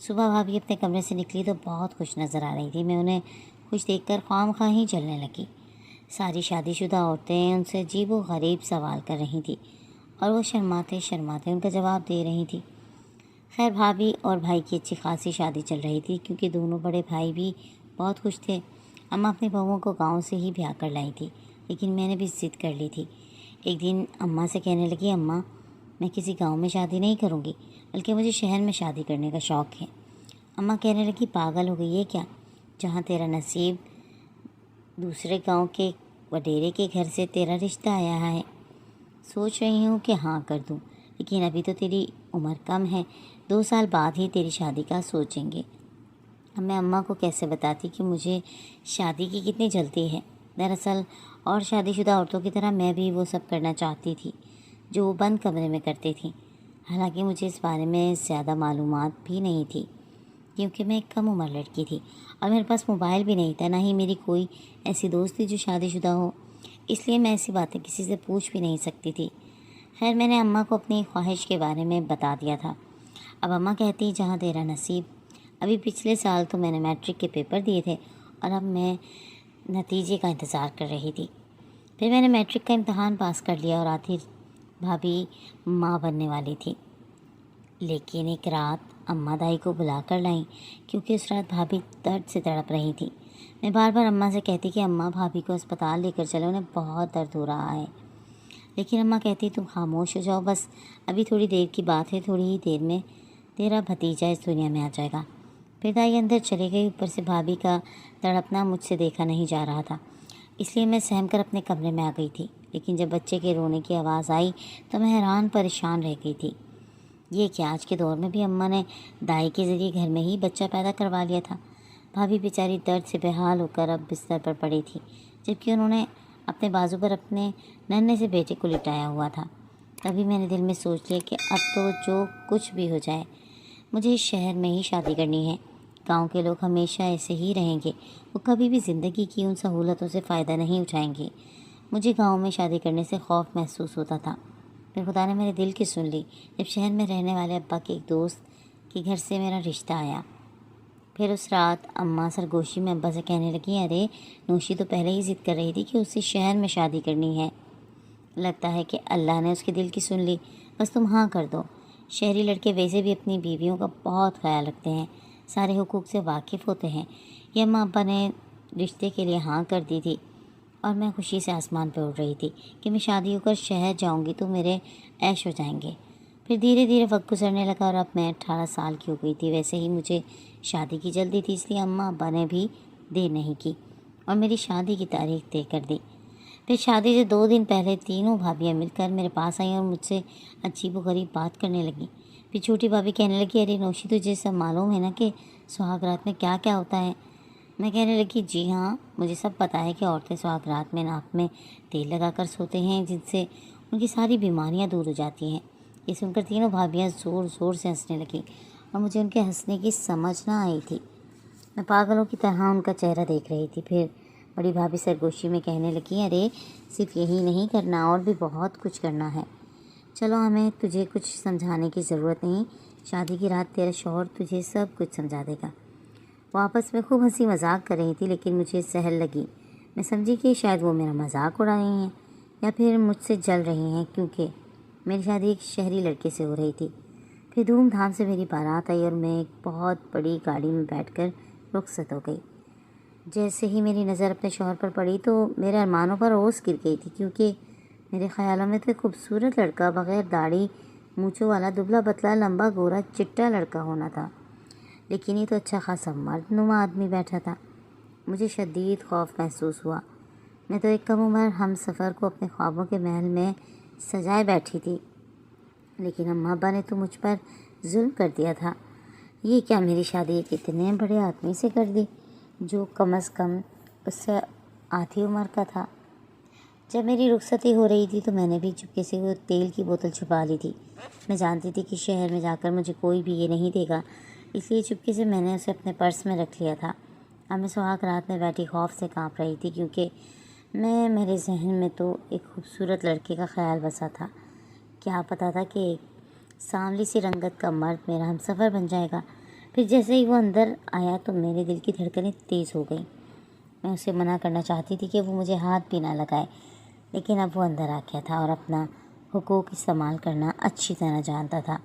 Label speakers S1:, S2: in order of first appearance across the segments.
S1: صبح بھابھی اپنے کمرے سے نکلی تو بہت خوش نظر آ رہی تھی۔ میں انہیں خوش دیکھ کر خواہ مخواہ ہی جلنے لگی۔ ساری شادی شدہ عورتیں ان سے عجیب و غریب سوال کر رہی تھیں اور وہ شرماتے شرماتے ان کا جواب دے رہی تھی۔ خیر بھابھی اور بھائی کی اچھی خاصی شادی چل رہی تھی کیونکہ دونوں بڑے بھائی بھی بہت خوش تھے۔ اماں اپنی بہوؤں کو گاؤں سے ہی بیاہ کر لائی تھی، لیکن میں نے بھی ضد کر لی تھی۔ ایک دن اماں سے کہنے لگی، اماں میں کسی گاؤں میں شادی نہیں کروں گی، بلکہ مجھے شہر میں شادی کرنے کا شوق ہے۔ اماں کہنے لگی، پاگل ہو گئی ہے کیا؟ جہاں تیرا نصیب دوسرے گاؤں کے وڈیرے کے گھر سے تیرا رشتہ آیا ہے۔ سوچ رہی ہوں کہ ہاں کر دوں، لیکن ابھی تو تیری عمر کم ہے، 2 سال بعد ہی تیری شادی کا سوچیں گے۔ اب میں اماں کو کیسے بتاتی کہ مجھے شادی کی کتنی جلدی ہے۔ دراصل اور شادی شدہ عورتوں کی طرح میں بھی وہ سب کرنا چاہتی تھی جو وہ بند کمرے میں کرتی تھی۔ حالانکہ مجھے اس بارے میں زیادہ معلومات بھی نہیں تھی کیونکہ میں ایک کم عمر لڑکی تھی اور میرے پاس موبائل بھی نہیں تھا، نہ ہی میری کوئی ایسی دوست تھی جو شادی شدہ ہو، اس لیے میں ایسی باتیں کسی سے پوچھ بھی نہیں سکتی تھی۔ خیر میں نے اماں کو اپنی خواہش کے بارے میں بتا دیا تھا۔ اب اماں کہتی، جہاں تیرا نصیب، ابھی پچھلے سال تو میں نے میٹرک کے پیپر دیے تھے اور اب میں نتیجے کا انتظار کر رہی تھی۔ پھر میں نے میٹرک کا امتحان پاس کر لیا اور آخر بھابھی ماں بننے والی تھی۔ لیکن ایک رات اماں دائی کو بلا کر لائیں کیونکہ اس رات بھابھی درد سے تڑپ رہی تھی۔ میں بار بار اماں سے کہتی کہ اماں بھابھی کو اسپتال لے کر چلو، انہیں بہت درد ہو رہا ہے، لیکن اماں کہتی تم خاموش ہو جاؤ، بس ابھی تھوڑی دیر کی بات ہے، تھوڑی ہی دیر میں تیرا بھتیجا اس دنیا میں آ جائے گا۔ پھر دائی اندر چلی گئی۔ اوپر سے بھابھی کا تڑپنا مجھ سے دیکھا نہیں جا رہا تھا، اس لیے میں سہم کر اپنے کمرے میں آ گئی تھی۔ لیکن جب بچے کے رونے کی آواز آئی تو میں حیران پریشان رہ گئی تھی۔ یہ کیا، آج کے دور میں بھی اماں نے دائی کے ذریعے گھر میں ہی بچہ پیدا کروا لیا تھا؟ بھابھی بیچاری درد سے بحال ہو کر اب بستر پر پڑی تھی، جبکہ انہوں نے اپنے بازو پر اپنے ننھے سے بیٹے کو لٹایا ہوا تھا۔ تبھی میں نے دل میں سوچ لیا کہ اب تو جو کچھ بھی ہو جائے مجھے اس شہر میں ہی شادی کرنی ہے۔ گاؤں کے لوگ ہمیشہ ایسے ہی رہیں گے، وہ کبھی بھی زندگی کی ان سہولتوں سے فائدہ نہیں اٹھائیں گے۔ مجھے گاؤں میں شادی کرنے سے خوف محسوس ہوتا تھا، پھر خدا نے میرے دل کی سن لی جب شہر میں رہنے والے ابا کے ایک دوست کے گھر سے میرا رشتہ آیا۔ پھر اس رات اماں سرگوشی میں ابا سے کہنے لگی، ارے نوشی تو پہلے ہی ضد کر رہی تھی کہ اسے شہر میں شادی کرنی ہے، لگتا ہے کہ اللہ نے اس کے دل کی سن لی، بس تم ہاں کر دو۔ شہری لڑکے ویسے بھی اپنی بیویوں کا بہت خیال رکھتے ہیں، سارے حقوق سے واقف ہوتے ہیں۔ یہ اماں ابا نے رشتے کے لیے ہاں کر دی تھی اور میں خوشی سے آسمان پہ اڑ رہی تھی کہ میں شادی ہو کر شہر جاؤں گی تو میرے عیش ہو جائیں گے۔ پھر دھیرے دھیرے وقت گزرنے لگا اور اب میں 18 سال کی ہو گئی تھی۔ ویسے ہی مجھے شادی کی جلدی تھی، اس لیے اماں ابا نے بھی دیر نہیں کی اور میری شادی کی تاریخ طے کر دی۔ پھر شادی سے 2 دن پہلے تینوں بھابھیاں مل کر میرے پاس آئیں اور مجھ سے عجیب و غریب بات کرنے لگیں۔ پھر چھوٹی بھابھی کہنے لگی، ارے نوشی تجھے سب معلوم ہے نا کہ سہاگ رات میں کیا کیا ہوتا ہے؟ میں کہنے لگی، جی ہاں مجھے سب پتہ ہے کہ عورتیں سہاگ رات میں ناک میں تیل لگا کر سوتے ہیں جن سے ان کی ساری بیماریاں دور ہو جاتی ہیں۔ یہ سن کر تینوں بھابھیاں زور زور سے ہنسنے لگیں اور مجھے ان کے ہنسنے کی سمجھ نہ آئی تھی۔ میں پاگلوں کی طرح ان کا چہرہ دیکھ رہی تھی۔ پھر بڑی بھابھی سرگوشی میں کہنے لگی، ارے صرف یہی نہیں کرنا، اور بھی بہت کچھ کرنا ہے۔ چلو ہمیں تجھے کچھ سمجھانے کی ضرورت نہیں، شادی کی رات تیرا شوہر تجھے سب کچھ سمجھا دے گا۔ وہ آپس میں خوب ہنسی مذاق کر رہی تھی، لیکن مجھے سہل لگی۔ میں سمجھی کہ شاید وہ میرا مذاق اڑا رہی ہیں یا پھر مجھ سے جل رہی ہیں، کیونکہ میری شادی ایک شہری لڑکے سے ہو رہی تھی۔ پھر دھوم دھام سے میری بارات آئی اور میں ایک بہت بڑی گاڑی میں بیٹھ کر رخصت ہو گئی۔ جیسے ہی میری نظر اپنے شوہر پر پڑی تو میرے ارمانوں پر اوس گر گئی تھی، کیونکہ میرے خیالوں میں تو ایک خوبصورت لڑکا، بغیر داڑھی مونچھوں والا، دبلا پتلا، لمبا گورا چٹا لڑکا ہونا تھا، لیکن یہ تو اچھا خاصا مرد نما آدمی بیٹھا تھا۔ مجھے شدید خوف محسوس ہوا۔ میں تو ایک کم عمر ہم سفر کو اپنے خوابوں کے محل میں سجائے بیٹھی تھی، لیکن اماں ابا نے تو مجھ پر ظلم کر دیا تھا۔ یہ کیا، میری شادی ایک اتنے بڑے آدمی سے کر دی جو کم از کم اس سے آدھی عمر کا تھا۔ جب میری رخصتی ہو رہی تھی تو میں نے بھی چپکے سے وہ تیل کی بوتل چھپا لی تھی۔ میں جانتی تھی کہ شہر میں جا کر مجھے کوئی بھی یہ نہیں دے گا، اس لیے چپکے سے میں نے اسے اپنے پرس میں رکھ لیا تھا۔ اب میں سہاگ رات میں بیٹھی خوف سے کانپ رہی تھی، کیونکہ میرے ذہن میں تو ایک خوبصورت لڑکے کا خیال بسا تھا۔ کیا پتہ تھا کہ ایک سانولی سی رنگت کا مرد میرا ہمسفر بن جائے گا۔ پھر جیسے ہی وہ اندر آیا تو میرے دل کی دھڑکنیں تیز ہو گئیں۔ میں اسے منع کرنا چاہتی تھی کہ وہ مجھے ہاتھ بھی نہ لگائے، لیکن اب وہ اندر آ گیا تھا اور اپنا حقوق استعمال کرنا اچھی طرح جانتا تھا۔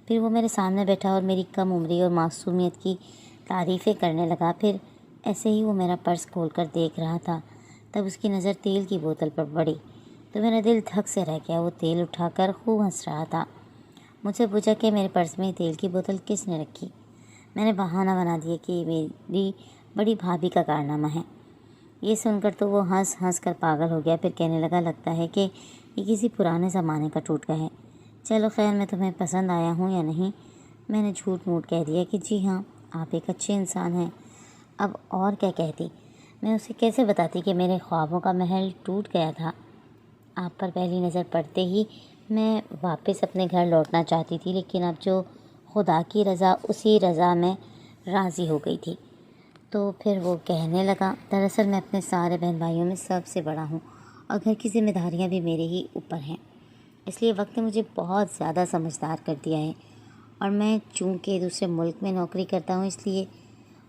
S1: پھر وہ میرے سامنے بیٹھا اور میری کم عمری اور معصومیت کی تعریفیں کرنے لگا۔ پھر ایسے ہی وہ میرا پرس کھول کر دیکھ رہا تھا، تب اس کی نظر تیل کی بوتل پر پڑی تو میرا دل دھک سے رہ گیا۔ وہ تیل اٹھا کر خوب ہنس رہا تھا۔ مجھ سے پوچھا کہ میرے پرس میں تیل کی بوتل کس نے رکھی۔ میں نے بہانہ بنا دیا کہ یہ میری بڑی بھابھی کا کارنامہ ہے۔ یہ سن کر تو وہ ہنس ہنس کر پاگل ہو گیا۔ پھر کہنے لگا، لگتا ہے کہ یہ کسی پرانے زمانے کا ٹوٹکا ہے۔ چلو خیر، میں تمہیں پسند آیا ہوں یا نہیں؟ میں نے جھوٹ موٹ کہہ دیا کہ جی ہاں، آپ ایک اچھے انسان ہیں۔ اب اور کیا کہتی؟ میں اسے کیسے بتاتی کہ میرے خوابوں کا محل ٹوٹ گیا تھا؟ آپ پر پہلی نظر پڑتے ہی میں واپس اپنے گھر لوٹنا چاہتی تھی، لیکن اب جو خدا کی رضا، اسی رضا میں راضی ہو گئی تھی۔ تو پھر وہ کہنے لگا، دراصل میں اپنے سارے بہن بھائیوں میں سب سے بڑا ہوں اور گھر کی ذمہ داریاں بھی میرے ہی اوپر ہیں، اس لیے وقت نے مجھے بہت زیادہ سمجھدار کر دیا ہے۔ اور میں چونکہ دوسرے ملک میں نوکری کرتا ہوں، اس لیے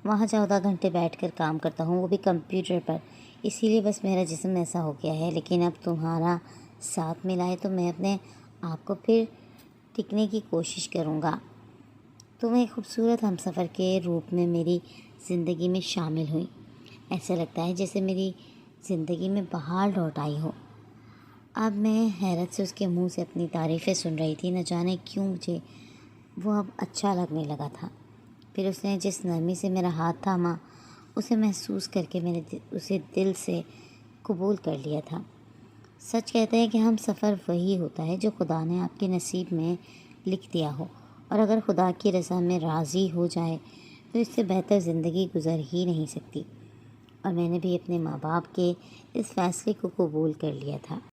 S1: وہاں 14 گھنٹے بیٹھ کر کام کرتا ہوں، وہ بھی کمپیوٹر پر۔ اسی لیے بس میرا جسم ایسا ہو گیا ہے، لیکن اب تمہارا ساتھ ملا ہے تو میں اپنے آپ کو پھر ٹکنے کی کوشش کروں گا۔ تم ایک خوبصورت ہمسفر کے روپ میں میری زندگی میں شامل ہوئی۔ ایسا لگتا ہے جیسے میری زندگی میں بہار لوٹ آئی ہو۔ اب میں حیرت سے اس کے منہ سے اپنی تعریفیں سن رہی تھی۔ نہ جانے کیوں مجھے وہ اب اچھا لگنے لگا تھا۔ پھر اس نے جس نرمی سے میرا ہاتھ تھاما، اسے محسوس کر کے میں نے اسے دل سے قبول کر لیا تھا۔ سچ کہتے ہیں کہ ہم سفر وہی ہوتا ہے جو خدا نے آپ کے نصیب میں لکھ دیا ہو، اور اگر خدا کی رضا میں راضی ہو جائے تو اس سے بہتر زندگی گزر ہی نہیں سکتی۔ اور میں نے بھی اپنے ماں باپ کے اس فیصلے کو قبول کر لیا تھا۔